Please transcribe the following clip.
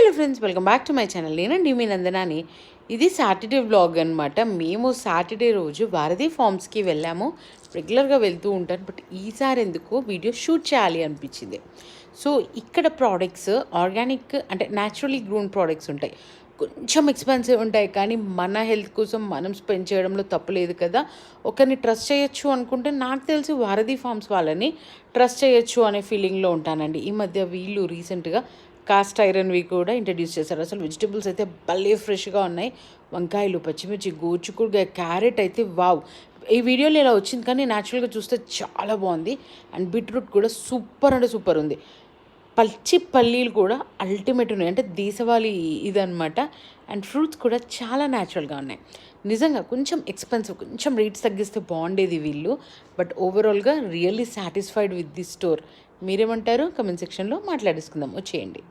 Hello friends, welcome back to my channel. నేనండి మీ నందనాని. ఇది Saturday vlog అనమాట. మేము సాటర్డే రోజు భారతీ ఫార్మ్స్కి వెళ్ళాము. రెగ్యులర్గా వెళ్తూ ఉంటాను, బట్ ఈసారి ఎందుకో వీడియో షూట్ చేయాలి అనిపించింది. సో ఇక్కడ ప్రోడక్ట్స్ ఆర్గానిక్ అంటే న్యాచురలీ గ్రోన్ ప్రోడక్ట్స్ ఉంటాయి. కొంచెం ఎక్స్పెన్సివ్ ఉంటాయి, కానీ మన హెల్త్ కోసం మనం స్పెండ్ చేయడంలో తప్పు లేదు కదా. ఒకరిని ట్రస్ట్ చేయొచ్చు అనుకుంటే నాకు తెలిసి భారతీ ఫార్మ్స్ వాళ్ళని ట్రస్ట్ చేయొచ్చు అనే ఫీలింగ్లో ఉంటానండి. ఈ మధ్య వీళ్ళు రీసెంట్గా కాస్ట్ ఐరన్వి కూడా ఇంట్రడ్యూస్ చేశారు. అసలు వెజిటబుల్స్ అయితే భలే ఫ్రెష్గా ఉన్నాయి. వంకాయలు, పచ్చిమిర్చి, గోచుకుడుగా, క్యారెట్ అయితే వావ్. ఈ వీడియోలో ఇలా వచ్చింది, కానీ న్యాచురల్గా చూస్తే చాలా బాగుంది. అండ్ బీట్రూట్ కూడా సూపర్ అంటే సూపర్ ఉంది. పచ్చి పల్లీలు కూడా అల్టిమేట్ ఉన్నాయి, అంటే దేశవాళీ ఇదనమాట. అండ్ ఫ్రూట్స్ కూడా చాలా న్యాచురల్గా ఉన్నాయి. నిజంగా కొంచెం ఎక్స్పెన్సివ్, కొంచెం రేట్స్ తగ్గిస్తే బాగుండేది వీళ్ళు. బట్ ఓవరాల్గా really satisfied with the store. మీరేమంటారు? కమెంట్ సెక్షన్లో మాట్లాడేసుకుందాం, వచ్చేయండి.